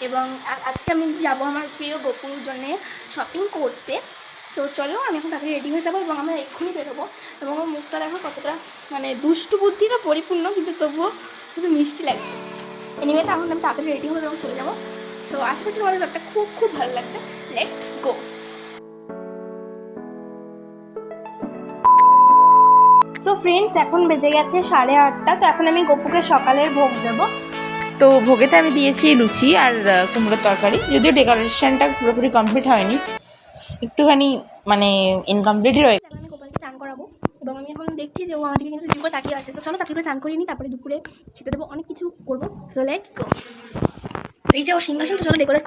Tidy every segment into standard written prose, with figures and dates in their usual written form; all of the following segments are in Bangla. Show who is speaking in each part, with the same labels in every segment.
Speaker 1: এবং আজকে আমি যাব আমার প্রিয় গপুর জন্যে শপিং করতে। সো চলো আমি এখন তাড়াতাড়ি রেডি হয়ে যাবো এবং আমরা এক্ষুনি বেরোবো। এবং আমার মুখটা দেখো কতটা মানে দুষ্টু বুদ্ধিটা পরিপূর্ণ, কিন্তু তবুও খুবই মিষ্টি লাগছে। এনিওয়ে তখন আমি তাড়াতাড়ি রেডি হয়ে এবং চলে যাবো। সো আশা করছি তোমাদের ব্যাপারটা খুব খুব ভালো লাগবে। Let's go. সো ফ্রেন্ডস, এখন বেজে গেছে 8:30। তো এখন আমি গপুকে সকালের ভোগ দেবো।
Speaker 2: তো ভোগেতে আমি দিয়েছি লুচি আর কুমড়োর তরকারি, যদিও ডেকোরেশনটা পুরোপুরি কমপ্লিট হয়নি, একটুখানি মানে ইনকমপ্লিটই রয়ে।
Speaker 1: এখন আমি গোপালকে চান করাবো এবং আমি এখন দেখছি যে ও আমাদেরকে কিন্তু দুপুরে তাকিয়ে আছে। তো চলো তাকে চান করিয়ে নিই, তারপরে দুপুরে খেতে দেবো, অনেক কিছু করবো। So let's go. এই যে ও সিংহাসন, তো চলো ডেকোরেট।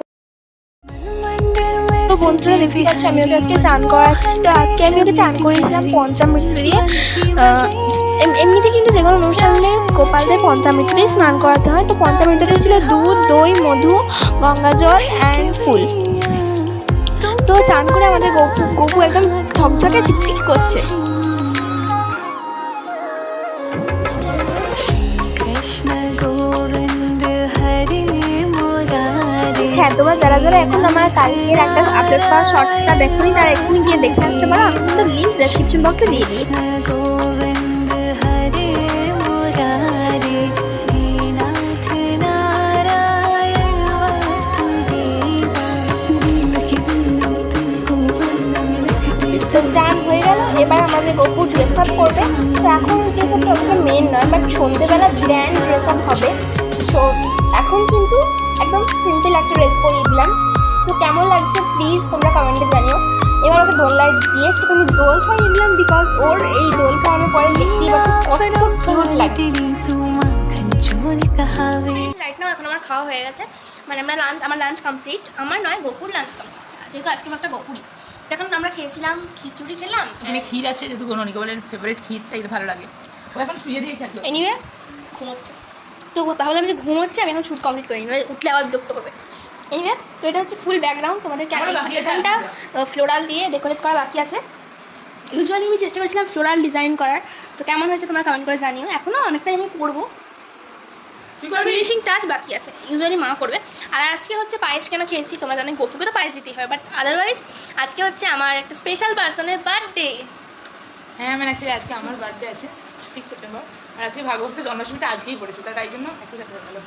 Speaker 1: তো বন্ধুরা দেখতে পাচ্ছি আমি ওকে আজকে চান করাচ্ছি। তো আজকে আমি ওকে চান করিয়েছিলাম পঞ্চামৃত দিয়ে। এমনিতে কিন্তু যে কোনো অনুষ্ঠানে গোপালদের পঞ্চামৃত দিয়ে স্নান করাতে হয়। তো পঞ্চামৃতটা ছিল দুধ, দই, মধু, গঙ্গা জল অ্যান্ড ফুল। তো চান করে আমাদের গপু একদম ঝকঝকে চিকচিক করছে। হ্যাঁ, তোমরা যারা যারা এখন আমার কালকের একটা আপলোড করা শর্টসটা দেখোনি, তারা এক্ষুনি গিয়ে দেখে আসতে পারো। আমি কিন্তু লিঙ্ক ডেসক্রিপশন বক্সে দিয়ে দিয়েছি। তো চান হয়ে গেল, এবার আমাদের গপু ড্রেস আপ করবে। তো এখন ড্রেস আপটা অতটা মেন নয়, বাট সন্ধ্যেবেলা গ্র্যান্ড ড্রেস আপ হবে। সো এখন কিন্তু একদম সিম্পল একটা ড্রেস পরিয়ে দিলাম। সো কেমন লাগছে প্লিজ তোমরা কমেন্টে জানিও। এবার ওকে দোলনায় দিয়ে একটুখানি দোল খাইয়ে দিলাম, বিকজ ওর এই দোল খাওয়ানোর পরে দেখতেই পাচ্ছি কত কিউট লাগছে। রাইট নাও এখন আমার খাওয়া হয়ে গেছে, মানে আমার লাঞ্চ কমপ্লিট। আমার নয়, গপুর লাঞ্চ কমপ্লিট, যেহেতু আজকে আমার একটা গপুরই। এখন আমরা খেয়েছিলাম খিচুড়ি, খেলাম
Speaker 2: এখানে ক্ষীর আছে, যেহেতু গনিকবলের ফেভারিট ক্ষীরটাই ভালো লাগে। ও এখন শুয়ে দিয়েছে আর কি।
Speaker 1: এনিওয়ে ঘুমোচ্ছে। তো ভাবলাম যে ঘুমোচ্ছে, আমি এখন শ্যুট কমপ্লিট করি, উঠলে আবার বিরক্ত করবে। এনিওয়ে তো এটা হচ্ছে ফুল ব্যাকগ্রাউন্ড। তোমাদের এখানটা ফ্লোরাল দিয়ে ডেকোরেট করা বাকি আছে। ইউজুয়ালি আমি চেষ্টা করেছিলাম ফ্লোরাল ডিজাইন করার। তো কেমন হয়েছে তোমরা কমেন্ট করে জানিও। এখনও অনেকটাই আমি করবো, ফিনিশিং টাচ বাকি আছে, ইউজুয়ালি মা করবে। আর আজকে হচ্ছে পায়েস কেন খেয়েছি তোমরা জানো, গপুকে তো পায়েস দিতেই হয়, বাট আদারওয়াইজ আজকে হচ্ছে আমার একটা স্পেশাল পার্সনের বার্থডে।
Speaker 2: হ্যাঁ, মানে অ্যাকচুয়ালি আজকে আমার বার্থডে আছে 6 সেপ্টেম্বর, আর আজকে ভাগবতের জন্মাষ্টমীটা আজকেই পড়েছে, তাই জন্য একটু ভালো।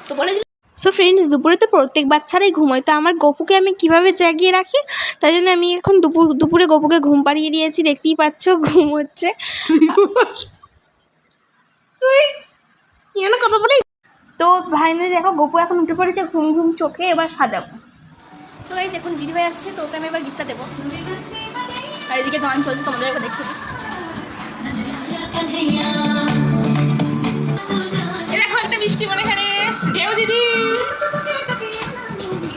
Speaker 1: তো বলে দিল। সো ফ্রেন্ডস, দুপুরে তো প্রত্যেক বাচ্চারাই ঘুমোয়, তো আমার গপুকে আমি কীভাবে জাগিয়ে রাখি, তাই জন্য আমি এখন দুপুরে গপুকে ঘুম পাড়িয়ে দিয়েছি। দেখতেই পাচ্ছ ঘুম হচ্ছে। তুই কি যেন কথা বলি। তো ফাইনালি দেখো গপু এখন উঠে পড়েছে ঘুম ঘুম চোখে, এবার সাজাবো। সো গাইস এখন দিদি ভাই আসছে, তো ওকে আমি এবার গিফটটা দেবো। আর এদিকে গান চলছে, তোমাদের এবার দেখে
Speaker 2: দেখো একটা মিষ্টি মনে এখানে ঢেউ দিদি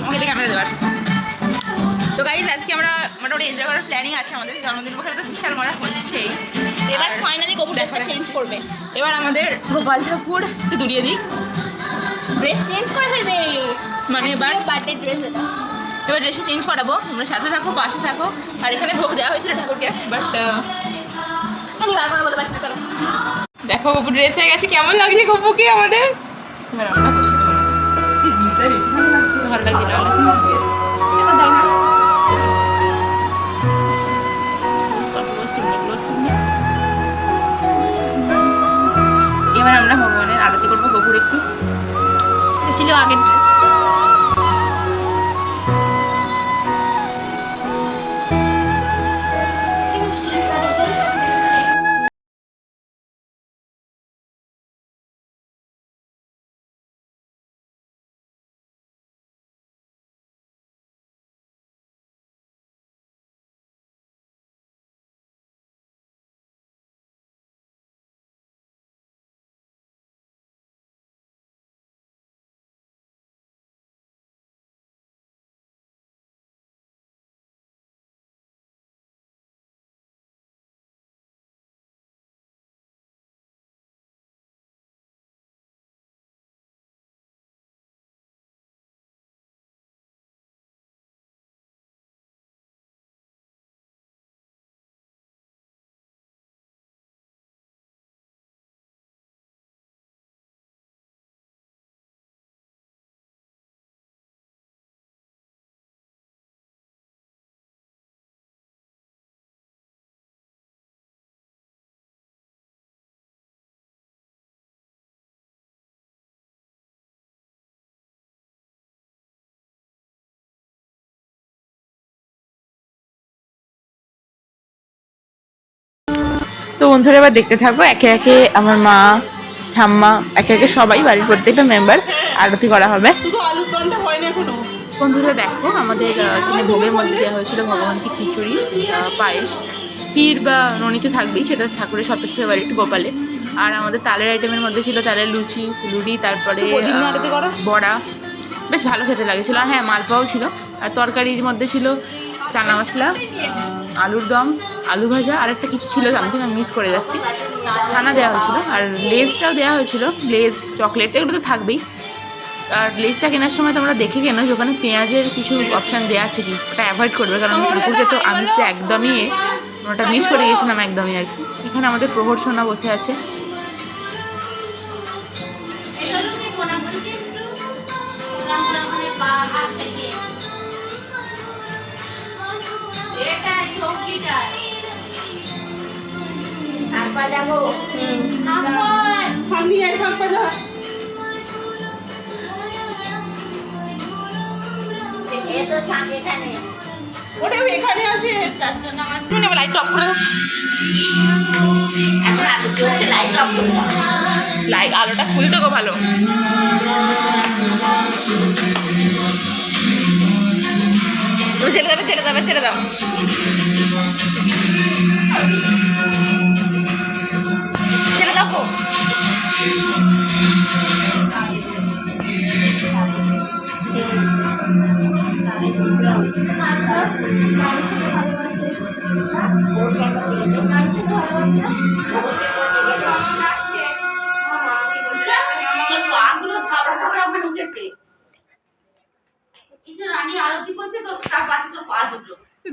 Speaker 2: আমাকে ক্যামেরা দেওয়ার। তো গাইজ আজকে আমরা মোটামুটি এনজয় করার প্ল্যানিং আছে, আমাদের জন্মদিন মুখে তো বিশাল মজা হচ্ছেই।
Speaker 1: এবার ফাইনালি গপু ড্রেসটা চেঞ্জ করবে।
Speaker 2: এবার আমাদের গোপাল ঠাকুর একটু দূরিয়ে দিই,
Speaker 1: ড্রেস চেঞ্জ করে ফেলবে,
Speaker 2: মানে এবার
Speaker 1: বার্থডে ড্রেস এটা।
Speaker 2: এবার ড্রেসে চেঞ্জ করাবো, তোমরা সাথে থাকো, পাশে থাকো। আর এখানে ভোগ দেওয়া হয়েছিল ঠাকুরকে, বাট
Speaker 1: বলতে পারছি না, চলো।
Speaker 2: দেখো গপু ড্রেস হয়ে গেছে, কেমন লাগছে গপুকে আমাদের? এবার আমরা খুশি ভালো লাগছে। এবার আমরা ভগবানের আরতি করবো গপুর একটু।
Speaker 1: এটা ছিল আগের ড্রেস।
Speaker 2: তো বন্ধুরা এবার দেখতে থাকো, একে একে আমার মা ঠাম্মা একে একে সবাই বাড়ির প্রত্যেকটা মেম্বার আরতি করা হবে। বন্ধুরা দেখো আমাদের এখানে ভোগের মধ্যে দেওয়া হয়েছিল ভগবানকে খিচুড়ি, পায়েস, ক্ষীর বা ননি তো থাকবেই, সেটা ঠাকুরের সপ্তক ফেভারিট গোপালে। আর আমাদের তালের আইটেমের মধ্যে ছিল তালের লুচি, ফুলুরি, তারপরে বড়া, বেশ ভালো খেতে লাগেছিল। আর হ্যাঁ, মালপোয়াও ছিল। আর তরকারির মধ্যে ছিল চানা মশলা, আলুর দম, আলু ভাজা, আর একটা কিছু ছিল সামথিং আমি মিস করে যাচ্ছি, ছানা দেওয়া হয়েছিল। আর লেজটাও দেওয়া হয়েছিল, লেজ, চকলেট, এগুলো তো থাকবেই। আর লেজটা কেনার সময় তোমরা দেখে কেনো যে ওখানে পেঁয়াজের কিছু অপশান দেওয়া আছে কি, ওটা অ্যাভয়েড করবে, কারণ ঠাকুরকে তো আমিষ তো একদমই ওটা মিস করে গেছিলাম একদমই আর কি। এখানে আমাদের প্রহর সোনা বসে আছে।
Speaker 3: ওটাও এখানে আছে।
Speaker 2: লাইট অফ করে লাইট, আলোটা খুলতে গো ভালো। ছেড়ে দেবে, ছেড়ে দেবে, ছেড়ে দাও। ছেড়ে দাও গো।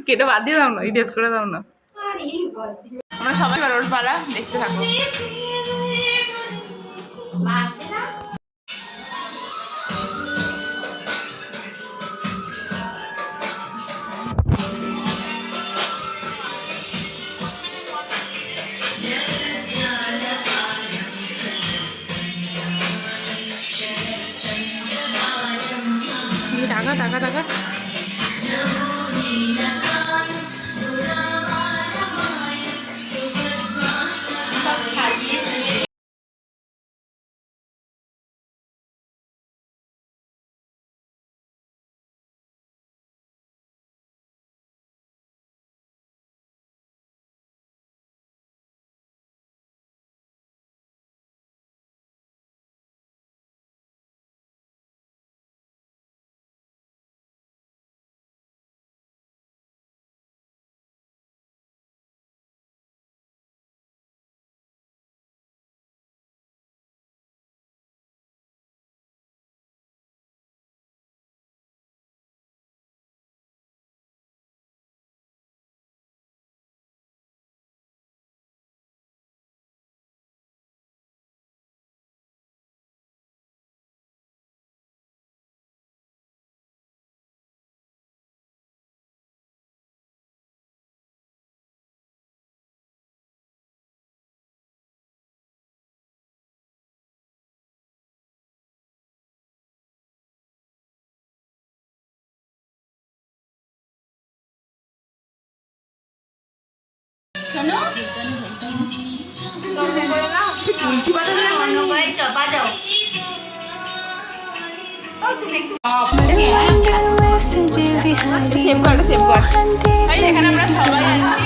Speaker 2: কেটে বাদ দিয়ে দাও না, ইডিয়েট করে দাও না। আমরা সবাই রোড পালা দেখতে থাকো। টাকা টাকা টাকা এখানে আমরা সবাই আছি।